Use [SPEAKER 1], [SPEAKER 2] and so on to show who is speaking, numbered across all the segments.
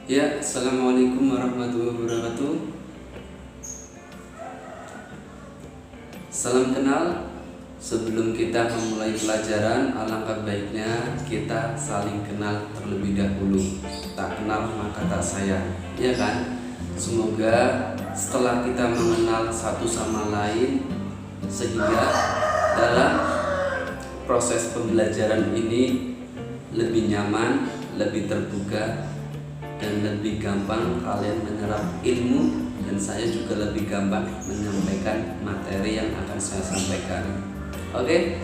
[SPEAKER 1] Ya, assalamualaikum warahmatullahi wabarakatuh. Salam kenal. Sebelum kita memulai pelajaran, alangkah baiknya kita saling kenal terlebih dahulu. Tak kenal maka tak sayang, ya kan? Semoga setelah kita mengenal satu sama lain, sehingga dalam proses pembelajaran ini lebih nyaman, lebih terbuka, dan lebih gampang kalian menyerap ilmu, dan saya juga lebih gampang menyampaikan materi yang akan saya sampaikan. Oke.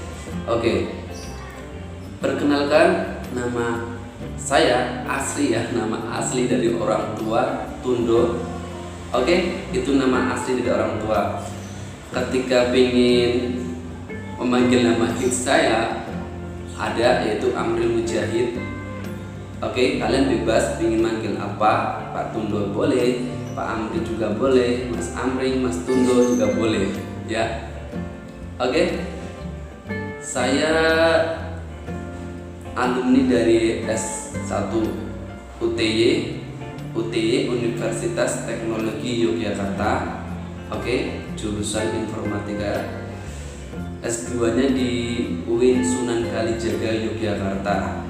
[SPEAKER 1] Perkenalkan, nama saya asli nama asli dari orang tua Tundo. Oke, itu nama asli dari orang tua. Ketika ingin memanggil nama hits saya ada, yaitu Amril Mujahid. Oke, kalian bebas ingin manggil apa, Pak Tundo boleh, Pak Amri juga boleh, Mas Amri, Mas Tundo juga boleh, ya. Oke, saya alumni dari S1 UTY Universitas Teknologi Yogyakarta. Oke, jurusan informatika. S2-nya di UIN Sunan Kalijaga Yogyakarta,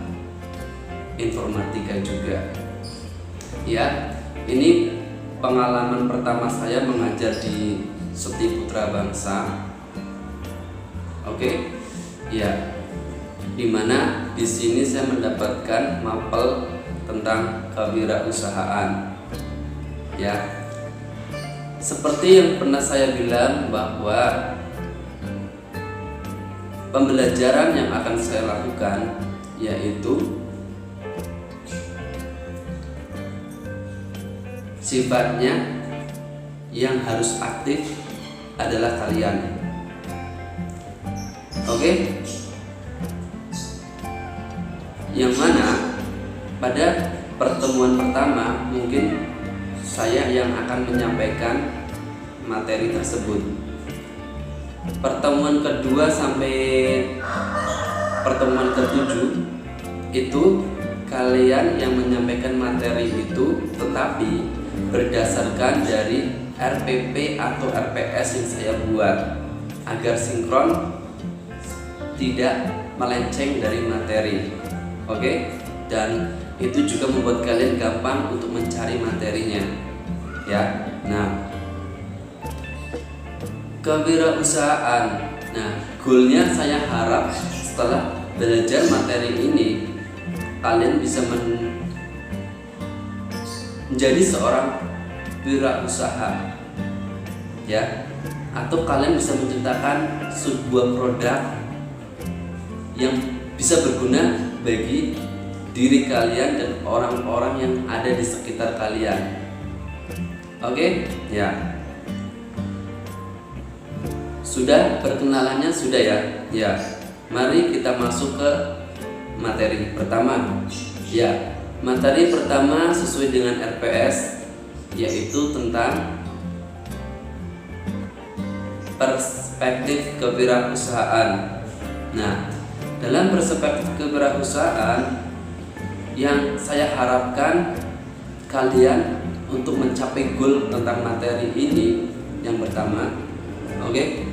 [SPEAKER 1] informatika juga. Ya, ini pengalaman pertama saya mengajar di Sekti Putra Bangsa. Oke, ya, dimana di sini saya mendapatkan mapel tentang kewirausahaan. Ya, seperti yang pernah saya bilang bahwa pembelajaran yang akan saya lakukan yaitu sifatnya yang harus aktif adalah kalian. Oke? Yang mana pada pertemuan pertama mungkin saya yang akan menyampaikan materi tersebut. Pertemuan kedua sampai pertemuan ketujuh itu kalian yang menyampaikan materi itu, tetapi berdasarkan dari RPP atau RPS yang saya buat agar sinkron, tidak melenceng dari materi. Oke? Dan itu juga membuat kalian gampang untuk mencari materinya. Ya. Nah, kewirausahaan. Nah, goalnya saya harap setelah belajar materi ini kalian bisa menjadi seorang wirausaha, ya, atau kalian bisa menciptakan sebuah produk yang bisa berguna bagi diri kalian dan orang-orang yang ada di sekitar kalian. Oke, ya. Sudah perkenalannya sudah ya? Ya. Mari kita masuk ke materi pertama. Ya, materi pertama sesuai dengan RPS yaitu tentang perspektif kewirausahaan. Nah, dalam perspektif kewirausahaan yang saya harapkan kalian untuk mencapai goal tentang materi ini, yang pertama, oke?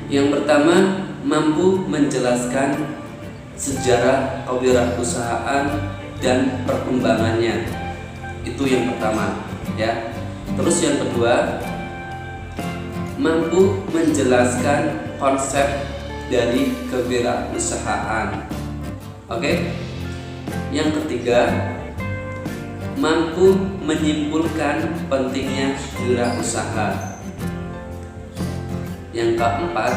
[SPEAKER 1] Yang pertama, mampu menjelaskan sejarah kewirausahaan dan perkembangannya. Itu yang pertama, ya. Terus yang kedua, mampu menjelaskan konsep dari kewirausahaan. Oke? Yang ketiga, mampu menyimpulkan pentingnya wirausaha. Yang keempat,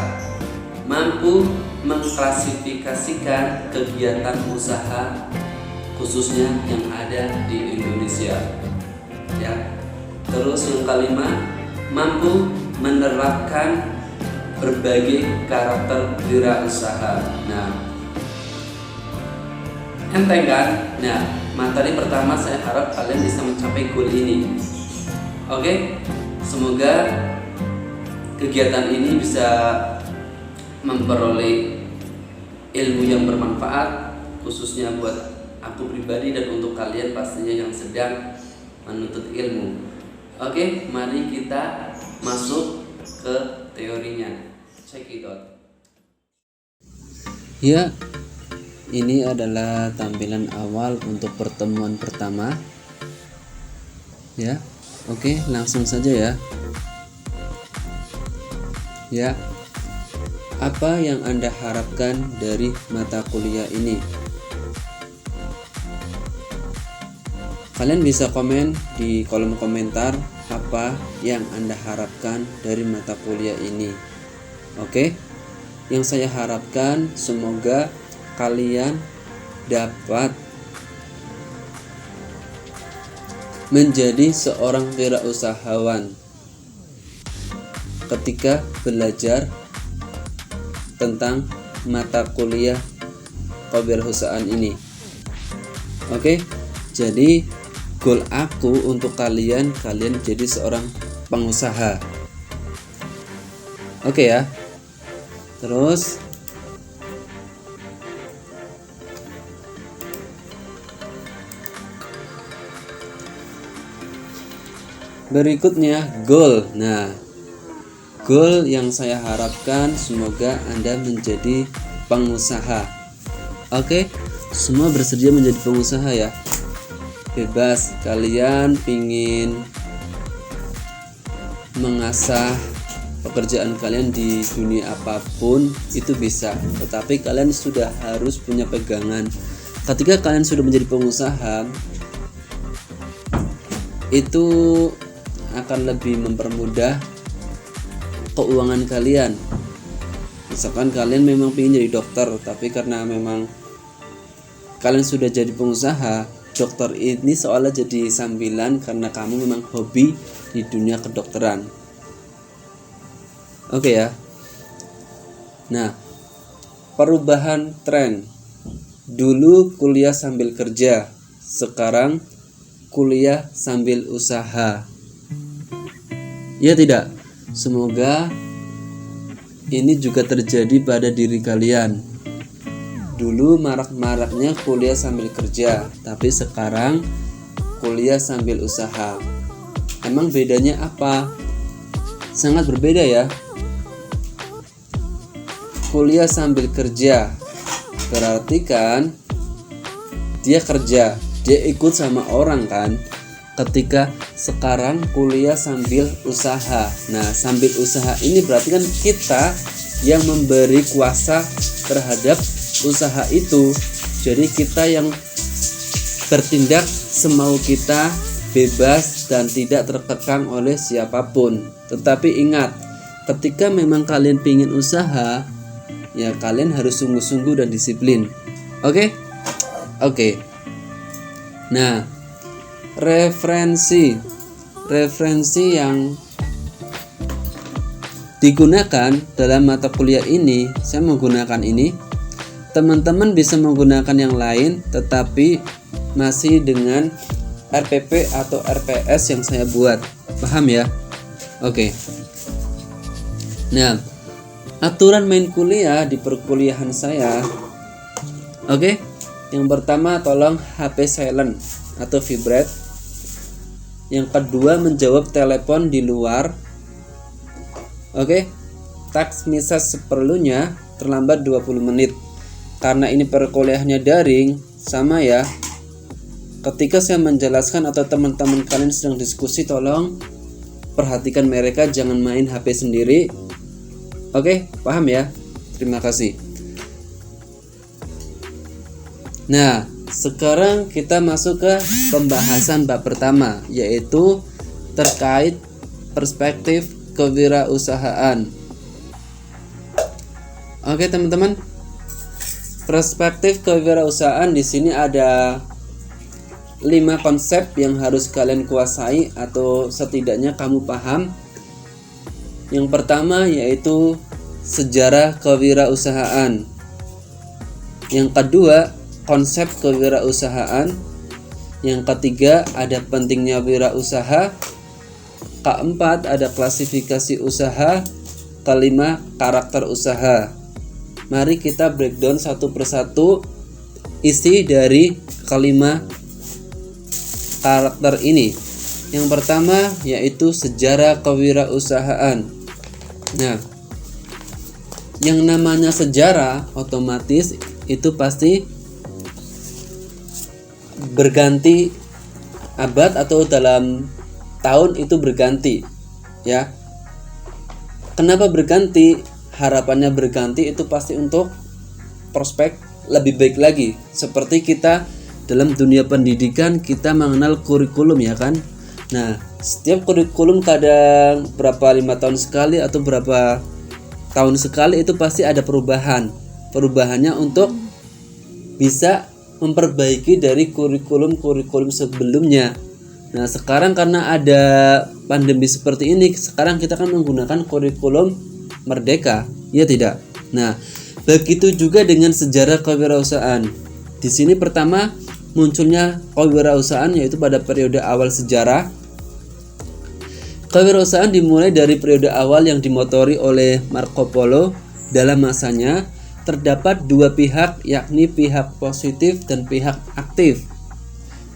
[SPEAKER 1] mampu mengklasifikasikan kegiatan usaha khususnya yang ada di Indonesia. Ya. Terus yang kelima, mampu menerapkan berbagai karakter wirausaha. Nah, enteng kan? Nah, materi pertama saya harap kalian bisa mencapai goal ini. Oke? Semoga kegiatan ini bisa memperoleh ilmu yang bermanfaat, khususnya buat aku pribadi dan untuk kalian pastinya yang sedang menuntut ilmu. Oke, mari kita masuk ke teorinya. Check it out. Ya, ini adalah tampilan awal untuk pertemuan pertama. Ya, oke, langsung saja ya. Ya, apa yang Anda harapkan dari mata kuliah ini? Kalian bisa komen di kolom komentar apa yang Anda harapkan dari mata kuliah ini. Oke, yang saya harapkan semoga kalian dapat menjadi seorang wirausahawan ketika belajar tentang mata kuliah kewirausahaan ini. Oke, jadi goal aku untuk kalian jadi seorang pengusaha. Oke ya. Terus berikutnya goal. Nah, goal yang saya harapkan semoga Anda menjadi pengusaha. Oke, semua bersedia menjadi pengusaha ya. Bebas, kalian pingin mengasah pekerjaan kalian di dunia apapun itu bisa, tetapi kalian sudah harus punya pegangan. Ketika kalian sudah menjadi pengusaha, itu akan lebih mempermudah keuangan kalian. Misalkan kalian memang ingin jadi dokter, tapi karena memang kalian sudah jadi pengusaha, dokter ini seolah jadi sambilan karena kamu memang hobi di dunia kedokteran. Oke ya. Nah, perubahan tren. Dulu kuliah sambil kerja, sekarang kuliah sambil usaha. Ya tidak? Semoga ini juga terjadi pada diri kalian. Dulu marak-maraknya kuliah sambil kerja, tapi sekarang kuliah sambil usaha. Emang bedanya apa? Sangat berbeda ya. Kuliah sambil kerja berarti kan dia kerja, dia ikut sama orang kan. Ketika sekarang kuliah sambil usaha. Nah, sambil usaha ini berarti kan kita yang memberi kuasa terhadap usaha itu. Jadi kita yang bertindak semau kita, bebas dan tidak terkekang oleh siapapun. Tetapi ingat, ketika memang kalian ingin usaha, ya kalian harus sungguh-sungguh dan disiplin. Oke? Nah, referensi yang digunakan dalam mata kuliah ini, saya menggunakan ini. Teman-teman bisa menggunakan yang lain, tetapi masih dengan RPP atau RPS yang saya buat. Paham ya? Oke. Nah, aturan main kuliah di perkuliahan saya. Oke. Yang pertama, tolong HP silent atau vibrate. Yang kedua, menjawab telepon di luar. Oke. Text message seperlunya, terlambat 20 menit. Karena ini perkuliahannya daring, sama ya. Ketika saya menjelaskan atau teman-teman kalian sedang diskusi, tolong perhatikan mereka, jangan main HP sendiri. Oke, paham ya? Terima kasih. Nah, sekarang kita masuk ke pembahasan bab pertama, yaitu terkait perspektif kewirausahaan. Oke, teman-teman. Perspektif kewirausahaan di sini ada 5 konsep yang harus kalian kuasai atau setidaknya kamu paham. Yang pertama yaitu sejarah kewirausahaan. Yang kedua, konsep kewirausahaan. Yang ketiga, ada pentingnya wirausaha. Keempat, ada klasifikasi usaha. Kelima, karakter usaha. Mari kita breakdown satu persatu isi dari kelima karakter ini. Yang pertama yaitu sejarah kewirausahaan. Nah, yang namanya sejarah otomatis itu pasti berganti abad atau dalam tahun itu berganti, ya. Kenapa berganti? Harapannya berganti itu pasti untuk prospek lebih baik lagi. Seperti kita dalam dunia pendidikan kita mengenal kurikulum, ya kan. Nah, setiap kurikulum kadang berapa 5 tahun sekali atau berapa tahun sekali itu pasti ada perubahan. Perubahannya untuk bisa memperbaiki dari kurikulum sebelumnya. Nah, sekarang karena ada pandemi seperti ini, sekarang kita kan menggunakan kurikulum merdeka, ya tidak? Nah, begitu juga dengan sejarah kewirausahaan. Di sini pertama munculnya kewirausahaan yaitu pada periode awal sejarah. Kewirausahaan dimulai dari periode awal yang dimotori oleh Marco Polo. Dalam masanya terdapat dua pihak, yakni pihak positif dan pihak aktif.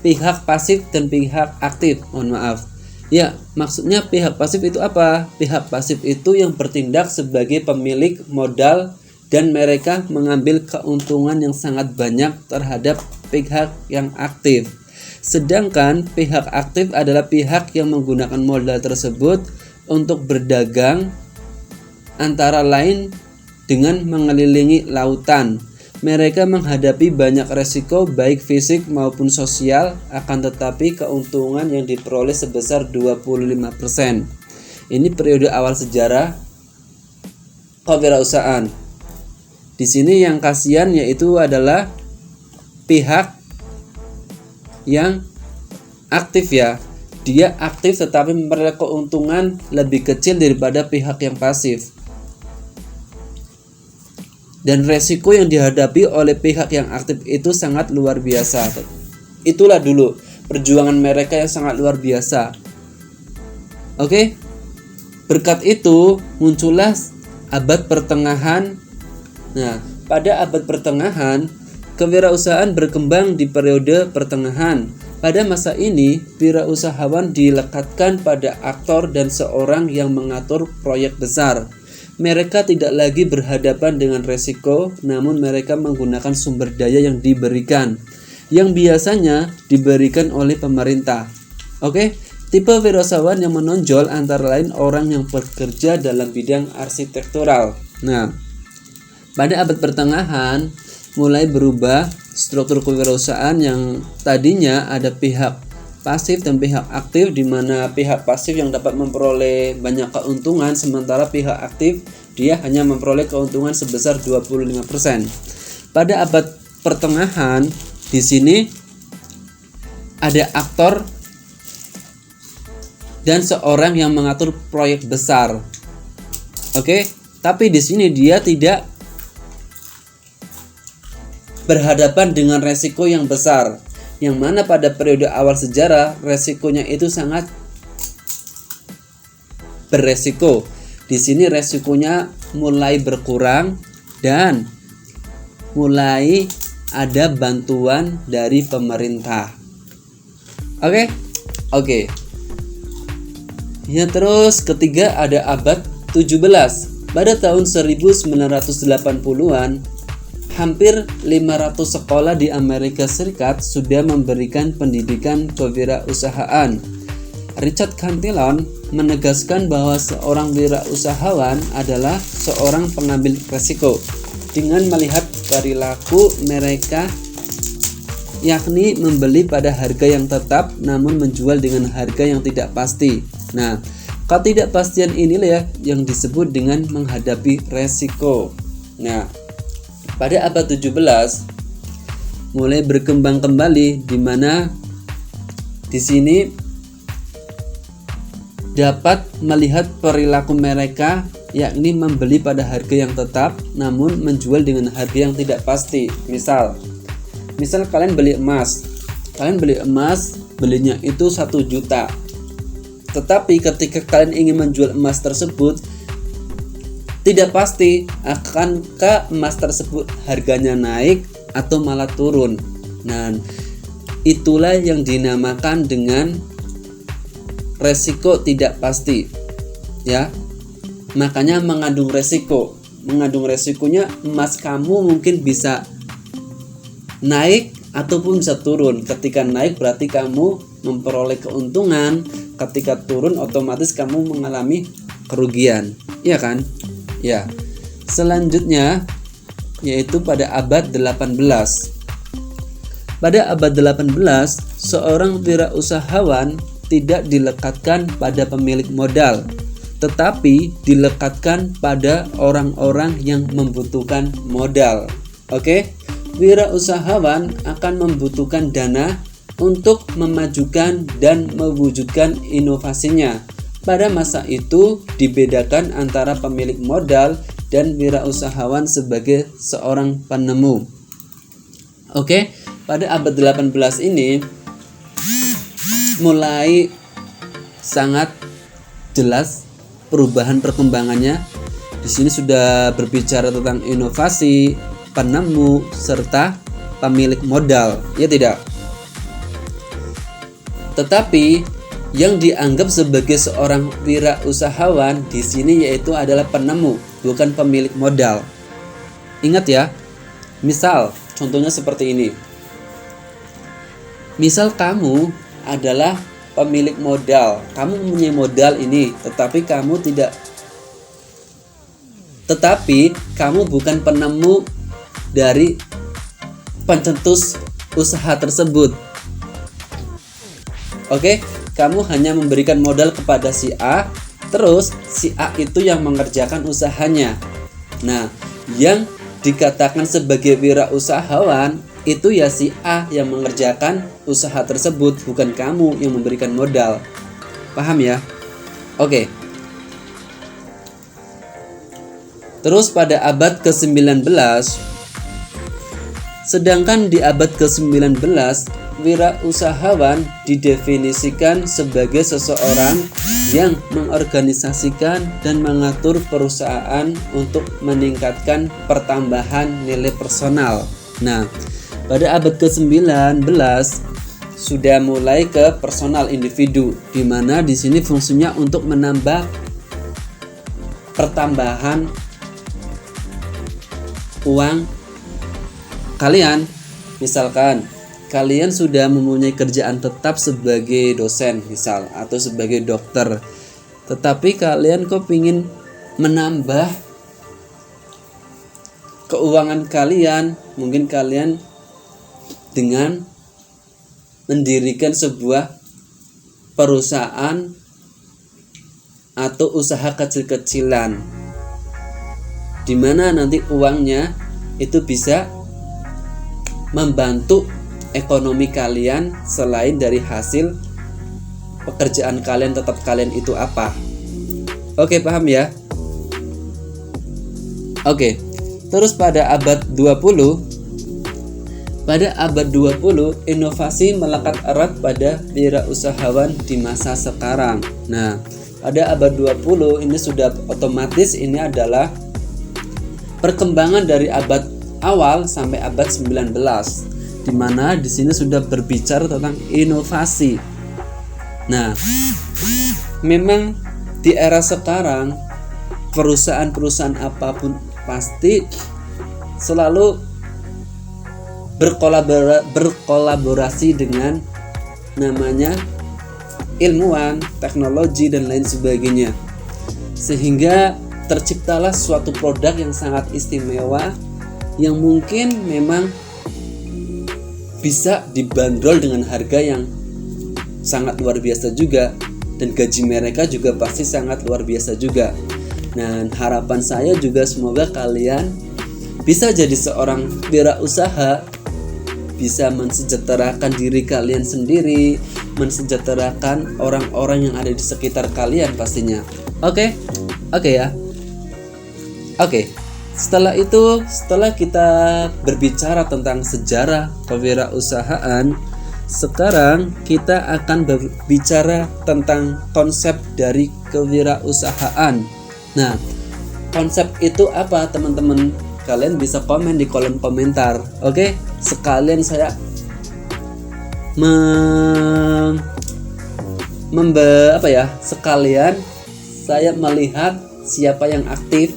[SPEAKER 1] Pihak pasif dan pihak aktif, mohon maaf. Ya, maksudnya pihak pasif itu apa? Pihak pasif itu yang bertindak sebagai pemilik modal dan mereka mengambil keuntungan yang sangat banyak terhadap pihak yang aktif. Sedangkan pihak aktif adalah pihak yang menggunakan modal tersebut untuk berdagang, antara lain dengan mengelilingi lautan. Mereka menghadapi banyak resiko baik fisik maupun sosial, akan tetapi keuntungan yang diperoleh sebesar 25%. Ini periode awal sejarah kewirausahaan. Di sini yang kasihan yaitu adalah pihak yang aktif, ya. Dia aktif tetapi memperoleh keuntungan lebih kecil daripada pihak yang pasif. Dan resiko yang dihadapi oleh pihak yang aktif itu sangat luar biasa. Itulah dulu perjuangan mereka yang sangat luar biasa. Oke? Berkat itu muncullah abad pertengahan. Nah, pada abad pertengahan kewirausahaan berkembang di periode pertengahan. Pada masa ini, wirausahawan dilekatkan pada aktor dan seorang yang mengatur proyek besar. Mereka tidak lagi berhadapan dengan resiko, namun mereka menggunakan sumber daya yang diberikan, yang biasanya diberikan oleh pemerintah. Oke, tipe wirausahawan yang menonjol antara lain orang yang bekerja dalam bidang arsitektural. Nah, pada abad pertengahan mulai berubah struktur kewirausahaan yang tadinya ada pihak pasif dan pihak aktif, di mana pihak pasif yang dapat memperoleh banyak keuntungan sementara pihak aktif dia hanya memperoleh keuntungan sebesar 25%. Pada abad pertengahan di sini ada aktor dan seorang yang mengatur proyek besar. Oke, tapi di sini dia tidak berhadapan dengan resiko yang besar, yang mana pada periode awal sejarah resikonya itu sangat beresiko. Di sini resikonya mulai berkurang dan mulai ada bantuan dari pemerintah. Oke. Ya, terus ketiga ada abad 17. Pada tahun 1980-an hampir 500 sekolah di Amerika Serikat sudah memberikan pendidikan kewirausahaan. Richard Cantillon menegaskan bahwa seorang wirausahawan adalah seorang pengambil resiko dengan melihat perilaku mereka, yakni membeli pada harga yang tetap namun menjual dengan harga yang tidak pasti. Nah, ketidakpastian inilah ya yang disebut dengan menghadapi resiko. Nah, pada abad 17 mulai berkembang kembali, di mana di sini dapat melihat perilaku mereka, yakni membeli pada harga yang tetap namun menjual dengan harga yang tidak pasti. Misal kalian beli emas, belinya itu 1 juta. Tetapi ketika kalian ingin menjual emas tersebut, tidak pasti akankah emas tersebut harganya naik atau malah turun. Nah, itulah yang dinamakan dengan resiko tidak pasti, ya. Makanya mengandung resiko. Mengandung resikonya emas kamu mungkin bisa naik ataupun bisa turun. Ketika naik berarti kamu memperoleh keuntungan, ketika turun otomatis kamu mengalami kerugian, ya kan? Ya. Selanjutnya yaitu pada abad 18. Pada abad 18, seorang wirausahawan tidak dilekatkan pada pemilik modal, tetapi dilekatkan pada orang-orang yang membutuhkan modal. Oke? Wirausahawan akan membutuhkan dana untuk memajukan dan mewujudkan inovasinya. Pada masa itu dibedakan antara pemilik modal dan wirausahawan sebagai seorang penemu. Oke, pada abad 18 ini mulai sangat jelas perubahan perkembangannya. Di sini sudah berbicara tentang inovasi, penemu, serta pemilik modal, ya tidak? Tetapi yang dianggap sebagai seorang wirausahawan di sini yaitu adalah penemu, bukan pemilik modal. Ingat ya, misal contohnya seperti ini. Misal kamu adalah pemilik modal, kamu mempunyai modal ini, tetapi kamu bukan penemu dari pencetus usaha tersebut. Oke, kamu hanya memberikan modal kepada si A, terus si A itu yang mengerjakan usahanya. Nah, yang dikatakan sebagai wirausahawan itu ya si A yang mengerjakan usaha tersebut, bukan kamu yang memberikan modal. Paham ya? Oke. Terus pada abad ke-19, sedangkan di abad ke-19 wirausahawan didefinisikan sebagai seseorang yang mengorganisasikan dan mengatur perusahaan untuk meningkatkan pertambahan nilai personal. Nah, pada abad ke-19 sudah mulai ke personal individu, di mana di sini fungsinya untuk menambah pertambahan uang kalian. Misalkan kalian sudah mempunyai kerjaan tetap sebagai dosen misal, atau sebagai dokter, tetapi kalian kok ingin menambah keuangan kalian. Mungkin kalian dengan mendirikan sebuah perusahaan atau usaha kecil-kecilan, di mana nanti uangnya itu bisa membantu ekonomi kalian selain dari hasil pekerjaan kalian tetap kalian itu apa. Oke, paham ya? Oke. Terus pada abad 20, inovasi melekat erat pada wirausahawan di masa sekarang. Nah, pada abad 20 ini sudah otomatis ini adalah perkembangan dari abad awal sampai abad 19, di mana di sini sudah berbicara tentang inovasi. Nah, memang di era sekarang perusahaan-perusahaan apapun pasti selalu berkolaborasi dengan namanya ilmuwan, teknologi dan lain sebagainya, sehingga terciptalah suatu produk yang sangat istimewa yang mungkin memang bisa dibanderol dengan harga yang sangat luar biasa juga, dan gaji mereka juga pasti sangat luar biasa juga. Nah, harapan saya juga semoga kalian bisa jadi seorang wirausaha, bisa mensejahterakan diri kalian sendiri, mensejahterakan orang-orang yang ada di sekitar kalian pastinya. Oke ya. Oke. Setelah itu, setelah kita berbicara tentang sejarah kewirausahaan, sekarang kita akan berbicara tentang konsep dari kewirausahaan. Nah, konsep itu apa, teman-teman? Kalian bisa komen di kolom komentar. Oke? Sekalian saya sekalian saya melihat siapa yang aktif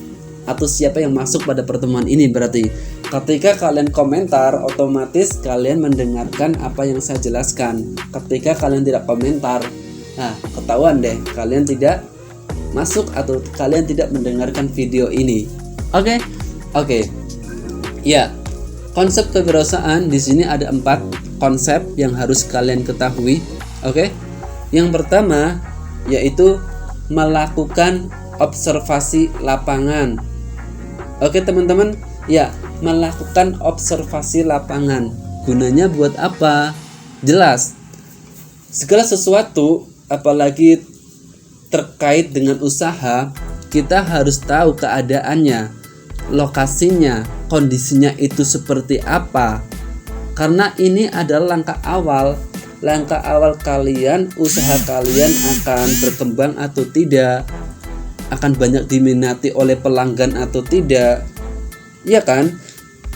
[SPEAKER 1] atau siapa yang masuk pada pertemuan ini. Berarti ketika kalian komentar, otomatis kalian mendengarkan apa yang saya jelaskan. Ketika kalian tidak komentar, nah ketahuan deh kalian tidak masuk atau kalian tidak mendengarkan video ini. Oke. Ya, konsep kewirausahaan di sini ada 4 konsep yang harus kalian ketahui. Oke. Yang pertama yaitu melakukan observasi lapangan. Oke teman-teman, ya, melakukan observasi lapangan. Gunanya buat apa? Jelas. Segala sesuatu, apalagi terkait dengan usaha, kita harus tahu keadaannya, lokasinya, kondisinya itu seperti apa. Karena ini adalah langkah awal kalian, usaha kalian akan berkembang atau tidak, akan banyak diminati oleh pelanggan atau tidak, ya kan?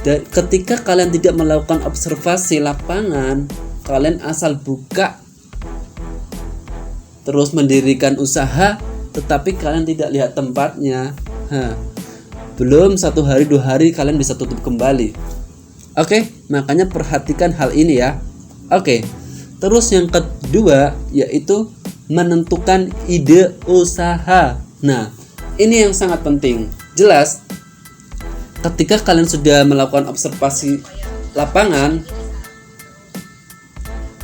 [SPEAKER 1] Dan ketika kalian tidak melakukan observasi lapangan, kalian asal buka terus mendirikan usaha, tetapi kalian tidak lihat tempatnya, belum 1 hari 2 hari kalian bisa tutup kembali. Oke, makanya perhatikan hal ini ya. Oke. Terus yang kedua yaitu menentukan ide usaha. Nah, ini yang sangat penting. Jelas, ketika kalian sudah melakukan observasi lapangan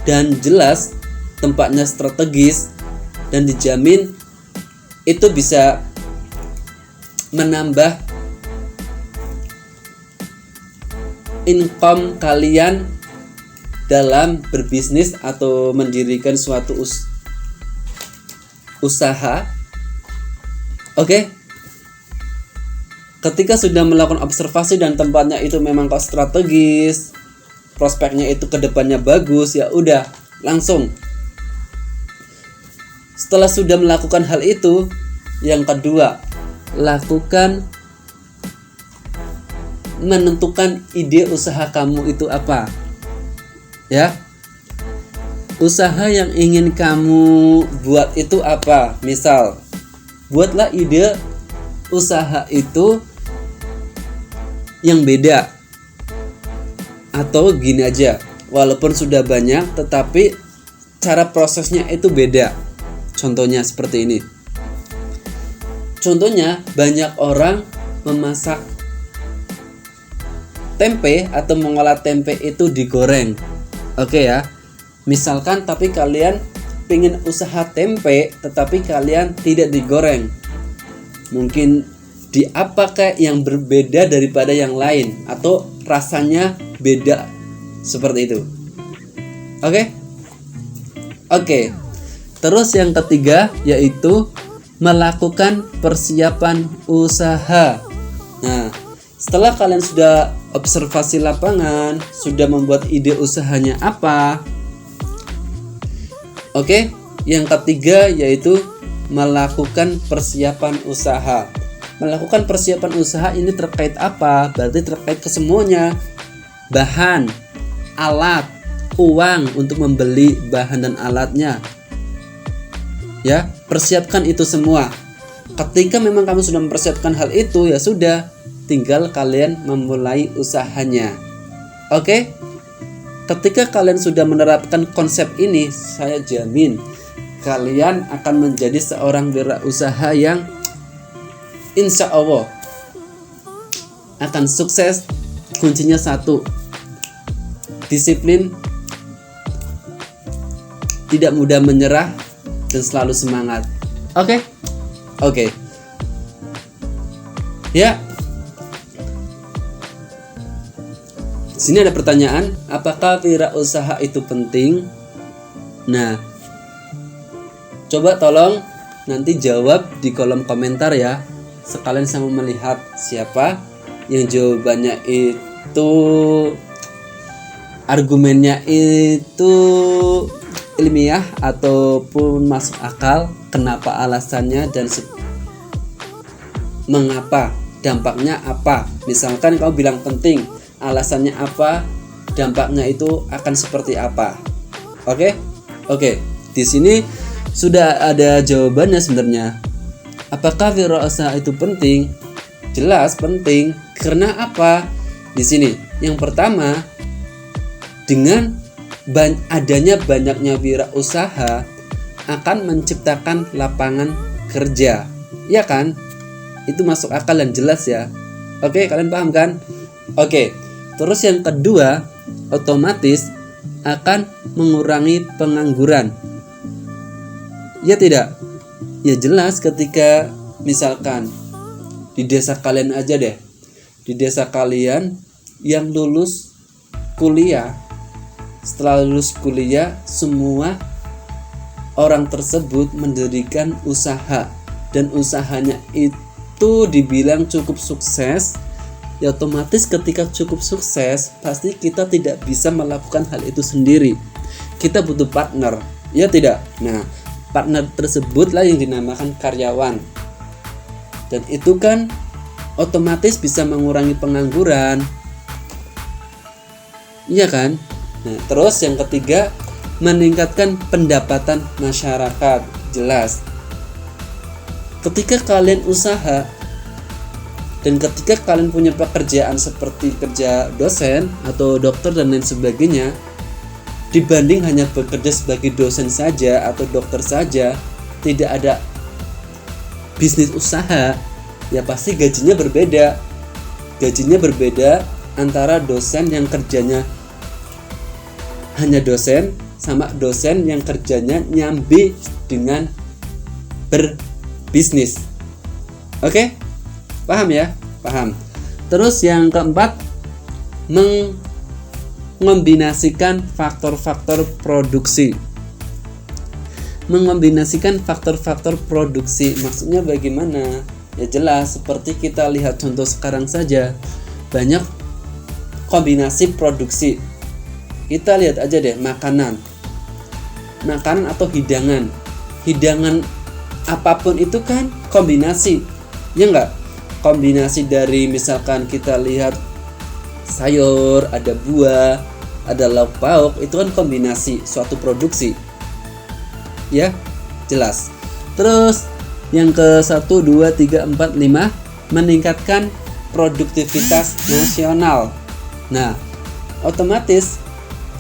[SPEAKER 1] dan jelas tempatnya strategis dan dijamin itu bisa menambah income kalian dalam berbisnis atau mendirikan suatu usaha. Oke. Ketika sudah melakukan observasi dan tempatnya itu memang kok strategis, prospeknya itu kedepannya bagus, ya udah langsung. Setelah sudah melakukan hal itu, yang kedua, lakukan menentukan ide usaha kamu itu apa. Ya, usaha yang ingin kamu buat itu apa? Misal, buatlah ide usaha itu yang beda. Atau gini aja, walaupun sudah banyak, tetapi cara prosesnya itu beda. Contohnya seperti ini. Contohnya, banyak orang memasak tempe atau mengolah tempe itu digoreng. Oke ya, misalkan tapi kalian pengen usaha tempe tetapi kalian tidak digoreng. Mungkin di apakah yang berbeda daripada yang lain atau rasanya beda seperti itu. Oke. Terus yang ketiga yaitu melakukan persiapan usaha. Nah, setelah kalian sudah observasi lapangan, sudah membuat ide usahanya apa? Oke, yang ketiga yaitu melakukan persiapan usaha. Melakukan persiapan usaha ini terkait apa? Berarti terkait ke semuanya. Bahan, alat, uang untuk membeli bahan dan alatnya. Ya, persiapkan itu semua. Ketika memang kamu sudah mempersiapkan hal itu, ya sudah, tinggal kalian memulai usahanya. Oke? Ketika kalian sudah menerapkan konsep ini, saya jamin kalian akan menjadi seorang wirausaha yang insya Allah akan sukses. Kuncinya satu, disiplin, tidak mudah menyerah, dan selalu semangat. Oke. Ya. Sini ada pertanyaan, apakah wirausaha itu penting? Nah, coba tolong nanti jawab di kolom komentar ya. Sekalian saya mau melihat siapa yang jawabannya itu argumennya itu ilmiah ataupun masuk akal, kenapa alasannya dan mengapa, dampaknya apa. Misalkan kamu bilang penting, alasannya apa, dampaknya itu akan seperti apa. Oke? Oke. Di sini sudah ada jawabannya sebenarnya. Apakah wirausaha itu penting? Jelas penting. Karena apa? Di sini yang pertama, dengan adanya banyaknya wirausaha akan menciptakan lapangan kerja. Iya kan? Itu masuk akal dan jelas ya. Oke, kalian paham kan? Oke. Terus yang kedua, otomatis akan mengurangi pengangguran. Ya tidak? Ya jelas, ketika misalkan di desa kalian aja deh. Di desa kalian yang lulus kuliah, setelah lulus kuliah semua orang tersebut mendirikan usaha dan usahanya itu dibilang cukup sukses. Ya otomatis ketika cukup sukses pasti kita tidak bisa melakukan hal itu sendiri. Kita butuh partner, ya tidak? Nah, partner tersebutlah yang dinamakan karyawan. Dan itu kan otomatis bisa mengurangi pengangguran. Iya kan? Nah, terus yang ketiga, meningkatkan pendapatan masyarakat. Jelas. Ketika kalian usaha dan ketika kalian punya pekerjaan seperti kerja dosen atau dokter dan lain sebagainya, dibanding hanya bekerja sebagai dosen saja atau dokter saja, tidak ada bisnis usaha, ya pasti gajinya berbeda. Gajinya berbeda antara dosen yang kerjanya hanya dosen sama dosen yang kerjanya nyambi dengan berbisnis. Oke? Paham ya? Paham. Terus yang keempat, mengombinasikan faktor-faktor produksi. Mengombinasikan faktor-faktor produksi maksudnya bagaimana? Ya jelas, seperti kita lihat contoh sekarang saja, banyak kombinasi produksi. Kita lihat aja deh, makanan atau hidangan apapun itu kan kombinasi, ya enggak? Kombinasi dari misalkan kita lihat sayur, ada buah, ada lauk pauk, itu kan kombinasi suatu produksi. Ya, jelas. Terus yang ke 1, 2, 3, 4, 5, meningkatkan produktivitas nasional. Nah, otomatis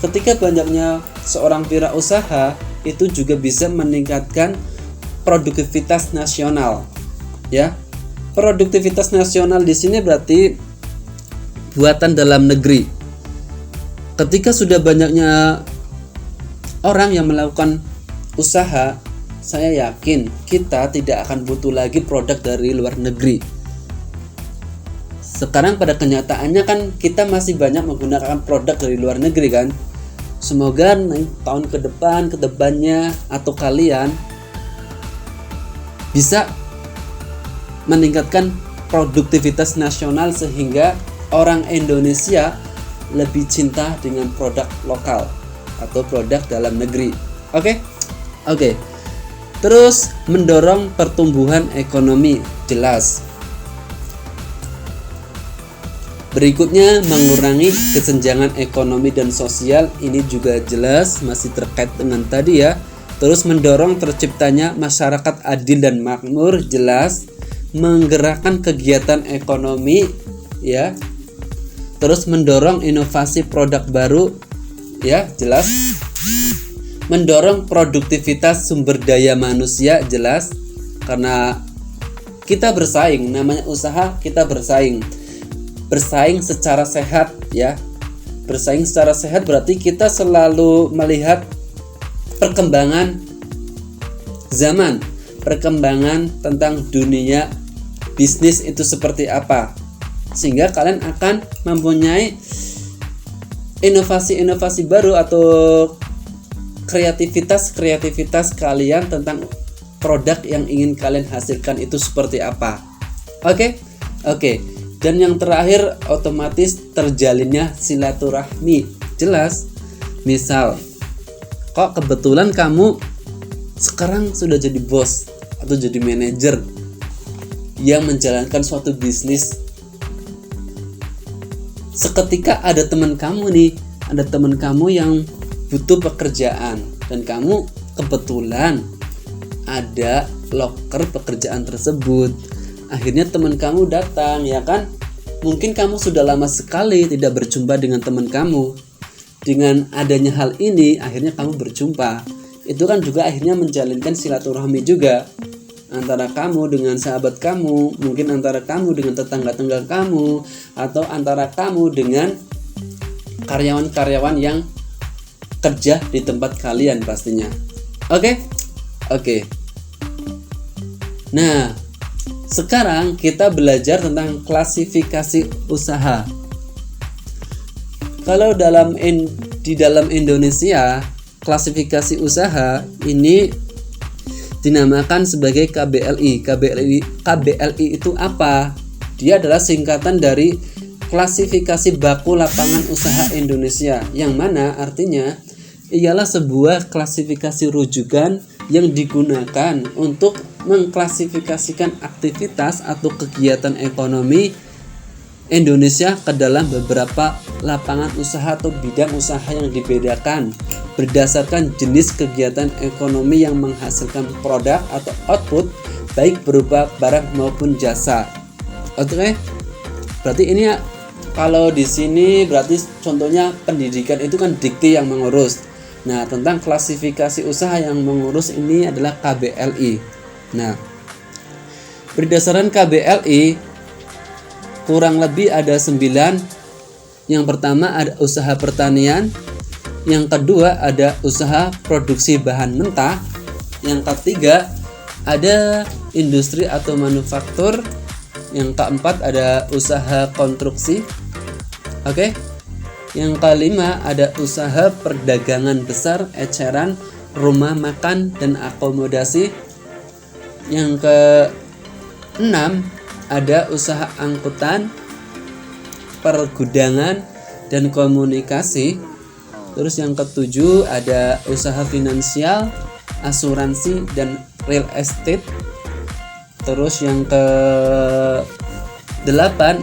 [SPEAKER 1] ketika banyaknya seorang wirausaha itu juga bisa meningkatkan produktivitas nasional. Ya. Produktivitas nasional di sini berarti buatan dalam negeri. Ketika sudah banyaknya orang yang melakukan usaha, saya yakin kita tidak akan butuh lagi produk dari luar negeri. Sekarang pada kenyataannya kan kita masih banyak menggunakan produk dari luar negeri kan. Semoga tahun ke depannya atau kalian bisa meningkatkan produktivitas nasional sehingga orang Indonesia lebih cinta dengan produk lokal atau produk dalam negeri. Oke? Terus mendorong pertumbuhan ekonomi, jelas. Berikutnya mengurangi kesenjangan ekonomi dan sosial, ini juga jelas masih terkait dengan tadi ya. Terus mendorong terciptanya masyarakat adil dan makmur, jelas. Menggerakkan kegiatan ekonomi ya. Terus mendorong inovasi produk baru ya, jelas. Mendorong produktivitas sumber daya manusia, jelas. Karena kita bersaing, namanya usaha, kita bersaing secara sehat ya. Bersaing secara sehat berarti kita selalu melihat perkembangan zaman, perkembangan tentang dunia bisnis itu seperti apa, sehingga kalian akan mempunyai inovasi-inovasi baru atau kreativitas kalian tentang produk yang ingin kalian hasilkan itu seperti apa. Oke. Dan yang terakhir, otomatis terjalinnya silaturahmi, jelas. Misal, kok kebetulan kamu sekarang sudah jadi bos atau jadi manajer yang menjalankan suatu bisnis. Seketika ada teman kamu yang butuh pekerjaan dan kamu kebetulan ada loker pekerjaan tersebut. Akhirnya teman kamu datang, ya kan? Mungkin kamu sudah lama sekali tidak berjumpa dengan teman kamu. Dengan adanya hal ini, akhirnya kamu berjumpa. Itu kan juga akhirnya menjalinkan silaturahmi juga antara kamu dengan sahabat kamu, mungkin antara kamu dengan tetangga-tetangga kamu, atau antara kamu dengan karyawan-karyawan yang kerja di tempat kalian pastinya. Oke. Nah, sekarang kita belajar tentang klasifikasi usaha. Kalau di dalam Indonesia, klasifikasi usaha ini dinamakan sebagai KBLI. KBLI itu apa? Dia adalah singkatan dari klasifikasi baku lapangan usaha Indonesia, yang mana artinya ialah sebuah klasifikasi rujukan yang digunakan untuk mengklasifikasikan aktivitas atau kegiatan ekonomi Indonesia ke dalam beberapa lapangan usaha atau bidang usaha yang dibedakan berdasarkan jenis kegiatan ekonomi yang menghasilkan produk atau output baik berupa barang maupun jasa. Oke. Berarti ini kalau di sini berarti contohnya pendidikan itu kan Dikti yang mengurus. Nah, tentang klasifikasi usaha yang mengurus ini adalah KBLI. Nah, berdasarkan KBLI kurang lebih ada 9. Yang pertama ada usaha pertanian, yang kedua ada usaha produksi bahan mentah, yang ketiga ada industri atau manufaktur, yang keempat ada usaha konstruksi. Yang kelima ada usaha perdagangan besar, eceran, rumah makan dan akomodasi. Yang keenam ada usaha angkutan, pergudangan dan komunikasi. Terus yang ketujuh ada usaha finansial, asuransi dan real estate. Terus yang ke-8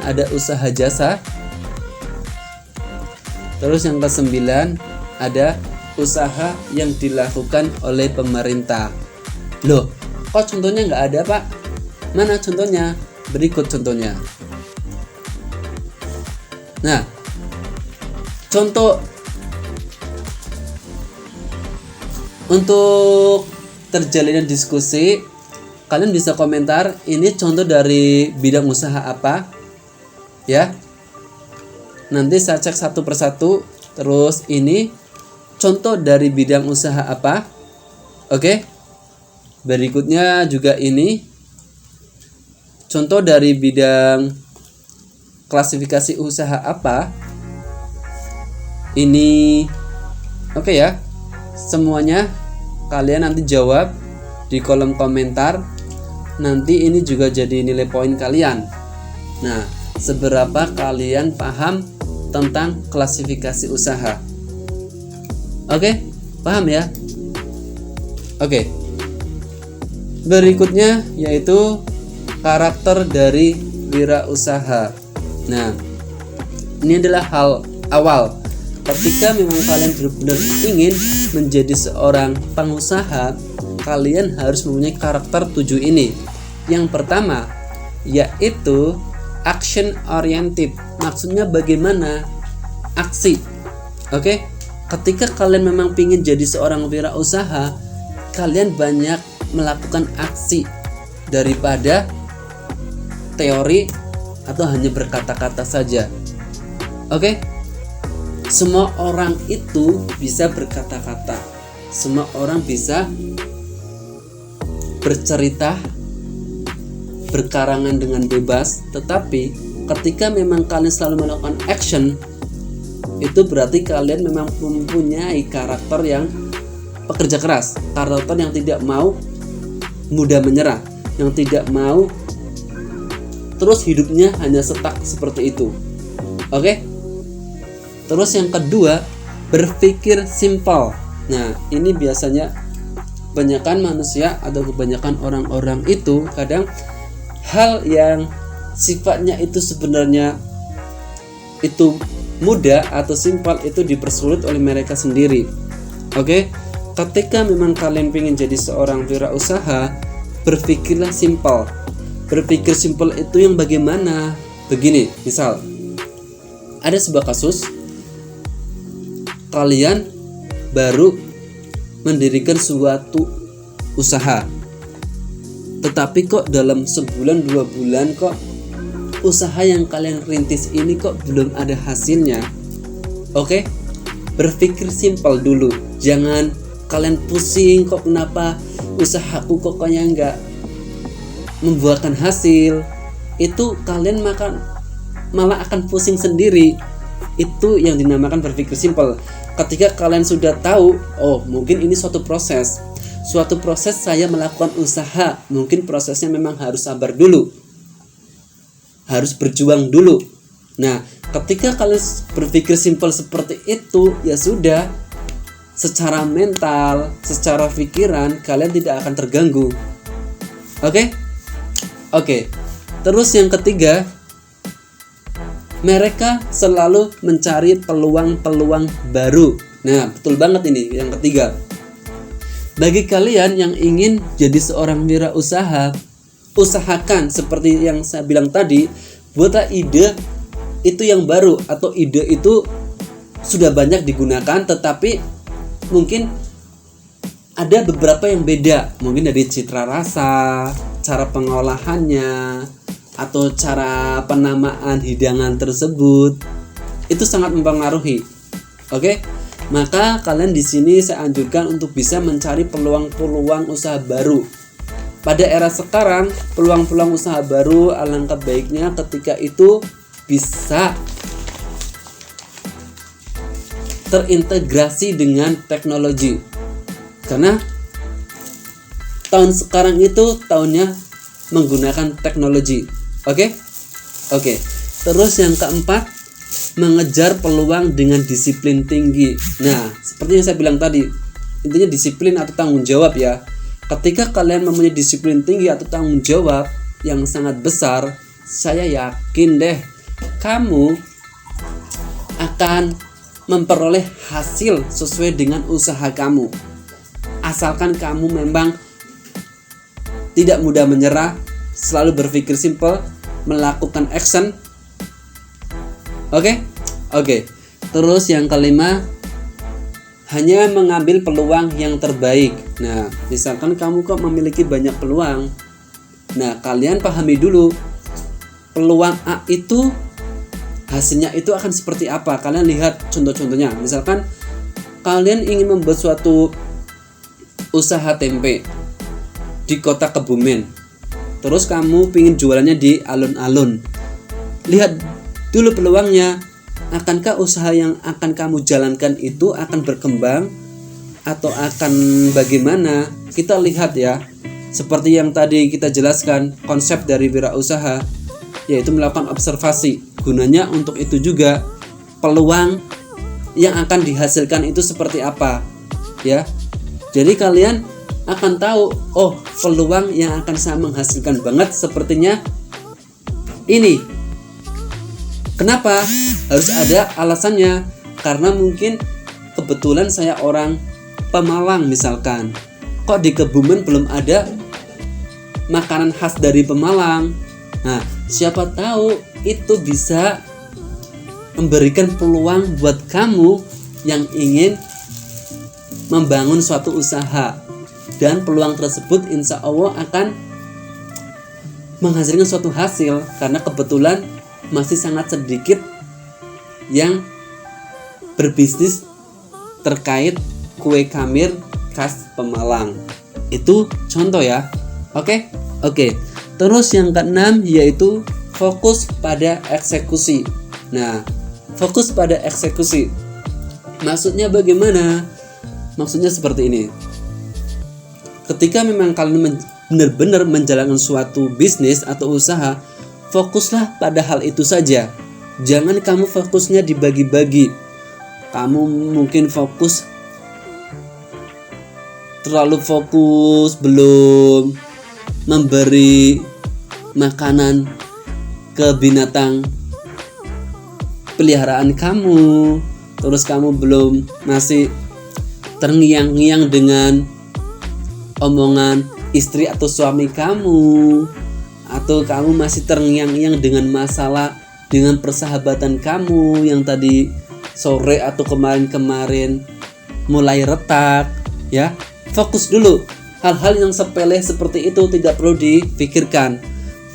[SPEAKER 1] ada usaha jasa. Terus yang ke-9 ada usaha yang dilakukan oleh pemerintah. Loh, kok contohnya nggak ada, Pak? Mana contohnya? Berikut contohnya. Nah, contoh untuk terjalinnya diskusi, kalian bisa komentar ini contoh dari bidang usaha apa, ya. Nanti saya cek satu persatu. Terus ini contoh dari bidang usaha apa. Berikutnya juga ini contoh dari bidang klasifikasi usaha apa. Ini ya. Semuanya kalian nanti jawab di kolom komentar. Nanti ini juga jadi nilai poin kalian. Nah, seberapa kalian paham tentang klasifikasi usaha? Paham ya? Berikutnya yaitu karakter dari wirausaha. Nah, ini adalah hal awal. Ketika memang kalian benar-benar ingin menjadi seorang pengusaha, kalian harus mempunyai karakter 7 ini. Yang pertama yaitu action oriented. Maksudnya bagaimana? Aksi. Ketika kalian memang ingin jadi seorang wirausaha, kalian banyak melakukan aksi daripada teori atau hanya berkata-kata saja. Semua orang itu bisa berkata-kata. Semua orang bisa bercerita, berkarangan dengan bebas, tetapi ketika memang kalian selalu melakukan action, itu berarti kalian memang mempunyai karakter yang pekerja keras, karakter yang tidak mau mudah menyerah, yang tidak mau terus hidupnya hanya stuck seperti itu. Terus yang kedua, berpikir simpel. Nah, ini biasanya kebanyakan manusia atau kebanyakan orang-orang itu kadang hal yang sifatnya itu sebenarnya itu mudah atau simpel itu dipersulit oleh mereka sendiri. Oke, ketika memang kalian ingin jadi seorang wirausaha, berpikirlah simpel. Berpikir simpel itu yang bagaimana? Begini, misal ada sebuah kasus, kalian baru mendirikan suatu usaha, tetapi kok dalam sebulan 2 bulan kok usaha yang kalian rintis ini kok belum ada hasilnya. Oke, berpikir simpel dulu. Jangan kalian pusing kok kenapa usahaku kok kayaknya enggak membuahkan hasil. Itu kalian malah akan pusing sendiri. Itu yang dinamakan berpikir simpel. Ketika kalian sudah tahu, oh mungkin ini suatu proses saya melakukan usaha, mungkin prosesnya memang harus sabar dulu, harus berjuang dulu. Nah, ketika kalian berpikir simpel seperti itu, ya sudah, secara mental, secara pikiran kalian tidak akan terganggu. Oke. Terus yang ketiga, mereka selalu mencari peluang-peluang baru. Nah, betul banget ini yang ketiga. Bagi kalian yang ingin jadi seorang wirausaha, usahakan seperti yang saya bilang tadi, buatlah ide itu yang baru, atau ide itu sudah banyak digunakan tetapi mungkin ada beberapa yang beda, mungkin dari citra rasa, cara pengolahannya, atau cara penamaan hidangan tersebut. Itu sangat mempengaruhi. Oke? Maka kalian di sini saya anjurkan untuk bisa mencari peluang-peluang usaha baru. Pada era sekarang, peluang-peluang usaha baru alangkah baiknya ketika itu bisa terintegrasi dengan teknologi. Karena tahun sekarang itu tahunnya menggunakan teknologi. Oke. Terus yang keempat, mengejar peluang dengan disiplin tinggi. Nah, seperti yang saya bilang tadi, intinya disiplin atau tanggung jawab ya. Ketika kalian mempunyai disiplin tinggi atau tanggung jawab yang sangat besar, saya yakin deh kamu akan memperoleh hasil sesuai dengan usaha kamu. Asalkan kamu memang tidak mudah menyerah, selalu berpikir simple, melakukan action. Oke. Terus yang kelima, hanya mengambil peluang yang terbaik. Nah, misalkan kamu kok memiliki banyak peluang. Nah, kalian pahami dulu peluang A itu hasilnya itu akan seperti apa. Kalian lihat contoh-contohnya. Misalkan kalian ingin membuat suatu usaha tempe di kota Kebumen, terus kamu ingin jualannya di alun-alun. Lihat dulu peluangnya. Akankah usaha yang akan kamu jalankan itu akan berkembang atau akan bagaimana? Kita lihat ya. Seperti yang tadi kita jelaskan, konsep dari wirausaha yaitu melakukan observasi. Gunanya untuk itu juga, peluang yang akan dihasilkan itu seperti apa, ya. Jadi kalian akan tahu, oh, peluang yang akan saya menghasilkan banget sepertinya ini. Kenapa? Harus ada alasannya. Karena mungkin kebetulan saya orang Pemalang misalkan. Kok di Kebumen belum ada makanan khas dari Pemalang? Nah, siapa tahu itu bisa memberikan peluang buat kamu yang ingin membangun suatu usaha. Dan peluang tersebut insya Allah akan menghasilkan suatu hasil. Karena kebetulan masih sangat sedikit yang berbisnis terkait kue kamir khas Pemalang. Itu contoh ya. Oke. Terus yang keenam yaitu fokus pada eksekusi. Nah, fokus pada eksekusi maksudnya bagaimana? Maksudnya seperti ini. Ketika memang kalian benar-benar menjalankan suatu bisnis atau usaha, fokuslah pada hal itu saja. Jangan kamu fokusnya dibagi-bagi. Kamu mungkin terlalu fokus belum memberi makanan ke binatang peliharaan kamu. Terus kamu belum ngasih terngiang-ngiang dengan omongan istri atau suami kamu, atau kamu masih terngiang-ngiang dengan masalah dengan persahabatan kamu yang tadi sore atau kemarin-kemarin mulai retak, ya, fokus dulu. Hal-hal yang sepele seperti itu tidak perlu dipikirkan.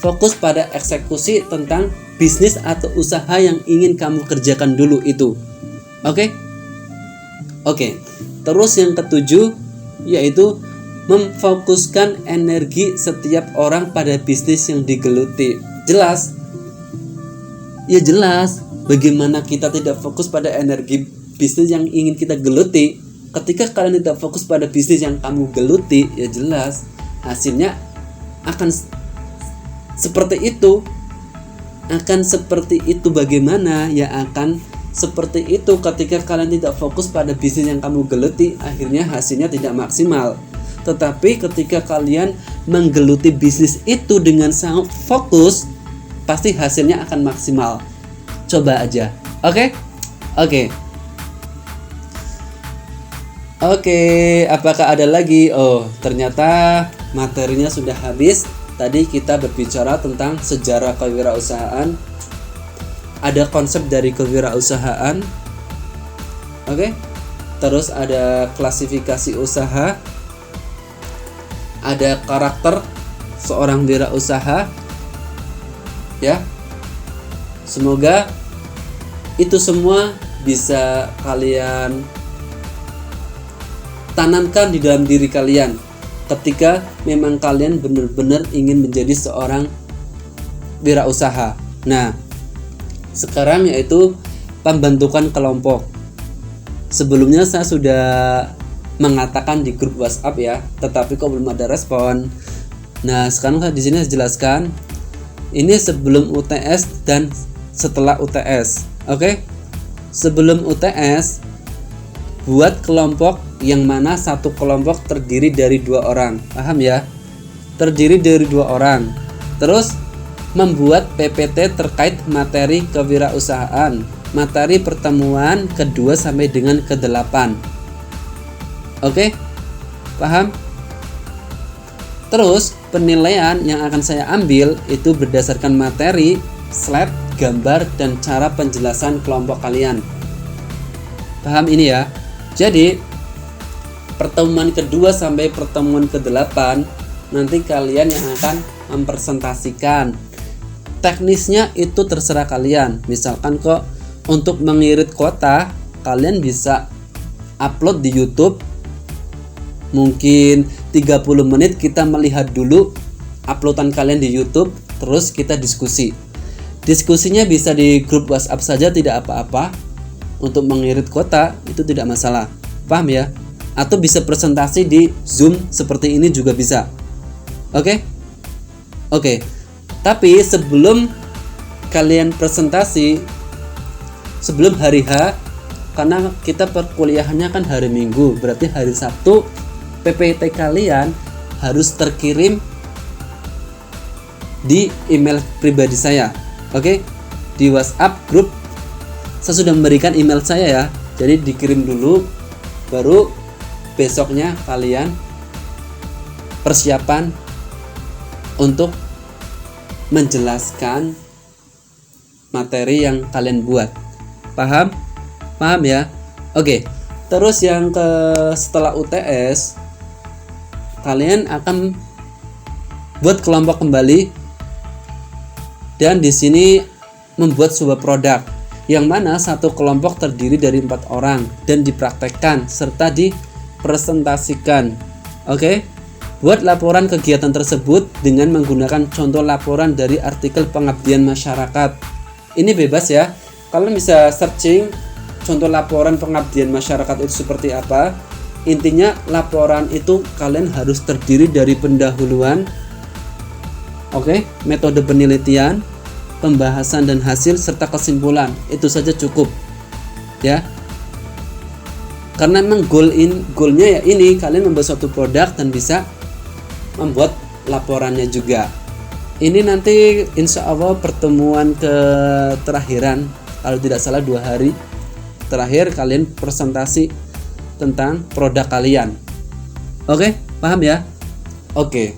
[SPEAKER 1] Fokus pada eksekusi tentang bisnis atau usaha yang ingin kamu kerjakan dulu itu. Oke? Terus yang ketujuh yaitu memfokuskan energi setiap orang pada bisnis yang digeluti. Jelas? Ya jelas. Bagaimana kita tidak fokus pada energi bisnis yang ingin kita geluti? Ketika kalian tidak fokus pada bisnis yang kamu geluti, ya jelas hasilnya akan seperti itu. Bagaimana? Ya akan seperti itu. Ketika kalian tidak fokus pada bisnis yang kamu geluti, akhirnya hasilnya tidak maksimal. Tetapi ketika kalian menggeluti bisnis itu dengan sangat fokus, pasti hasilnya akan maksimal. Coba aja. Oke, apakah ada lagi? Oh, ternyata materinya sudah habis. Tadi kita berbicara tentang sejarah kewirausahaan. Ada konsep dari kewirausahaan. Oke. Terus ada klasifikasi usaha. Ada karakter seorang wirausaha. Ya. Semoga itu semua bisa kalian tanamkan di dalam diri kalian ketika memang kalian benar-benar ingin menjadi seorang wirausaha. Nah, sekarang yaitu pembentukan kelompok. Sebelumnya saya sudah mengatakan di grup WhatsApp ya, tetapi kok belum ada respon. Nah, sekarang di sini saya jelaskan. Ini sebelum UTS dan setelah UTS. Oke? Sebelum UTS buat kelompok yang mana satu kelompok terdiri dari 2 orang. Paham ya? Terdiri dari 2 orang. Terus membuat PPT terkait materi kewirausahaan. Materi pertemuan kedua sampai dengan ke-8. Oke? Paham? Terus penilaian yang akan saya ambil itu berdasarkan materi, slide, gambar, dan cara penjelasan kelompok kalian. Paham ini ya? Jadi pertemuan kedua sampai pertemuan ke-8 nanti kalian yang akan mempresentasikan. Teknisnya itu terserah kalian. Misalkan kok untuk mengirit kota, kalian bisa upload di YouTube. Mungkin 30 menit kita melihat dulu uploadan kalian di YouTube, terus kita diskusi. Diskusinya bisa di grup WhatsApp saja, tidak apa-apa. Untuk mengirit kota itu tidak masalah. Paham ya? Atau bisa presentasi di Zoom seperti ini juga bisa. Oke? Tapi sebelum kalian presentasi, sebelum hari H, karena kita perkuliahannya kan hari Minggu, berarti hari Sabtu PPT kalian harus terkirim di email pribadi saya. Oke? Di WhatsApp grup saya sudah memberikan email saya ya. Jadi dikirim dulu, baru besoknya kalian persiapan untuk menjelaskan materi yang kalian buat. Paham? Paham ya? Oke. Terus yang setelah UTS kalian akan buat kelompok kembali dan di sini membuat sebuah produk yang mana satu kelompok terdiri dari 4 orang dan dipraktekkan serta dipresentasikan. Oke? Buat laporan kegiatan tersebut dengan menggunakan contoh laporan dari artikel pengabdian masyarakat. Ini bebas ya. Kalian bisa searching contoh laporan pengabdian masyarakat itu seperti apa. Intinya laporan itu kalian harus terdiri dari pendahuluan, metode penelitian, pembahasan dan hasil serta kesimpulan. Itu saja cukup ya, karena memang goalnya ya ini kalian membuat suatu produk dan bisa membuat laporannya juga. Ini nanti insya Allah pertemuan terakhiran, kalau tidak salah 2 hari terakhir kalian presentasi tentang produk kalian. Oke, paham ya? Oke.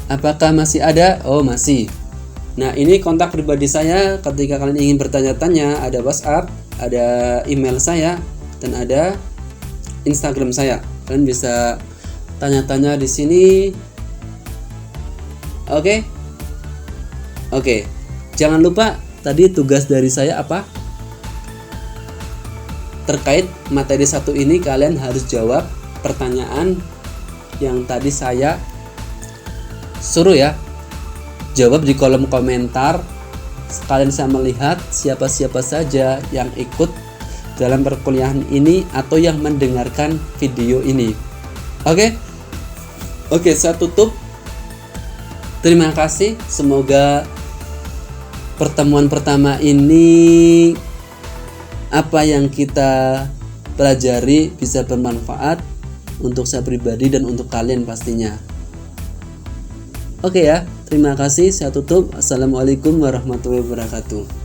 [SPEAKER 1] Apakah masih ada? Oh, masih. Nah, ini kontak pribadi saya. Ketika kalian ingin bertanya-tanya, ada WhatsApp, ada email saya, dan ada Instagram saya. Kalian bisa tanya-tanya di sini. Oke. Jangan lupa tadi tugas dari saya apa? Terkait materi 1 ini kalian harus jawab pertanyaan yang tadi saya suruh ya. Jawab di kolom komentar. Kalian bisa melihat siapa-siapa saja yang ikut dalam perkuliahan ini atau yang mendengarkan video ini. Oke, saya tutup. Terima kasih. Semoga pertemuan pertama ini apa yang kita pelajari bisa bermanfaat untuk saya pribadi dan untuk kalian pastinya. Oke ya, terima kasih. Saya tutup. Assalamualaikum warahmatullahi wabarakatuh.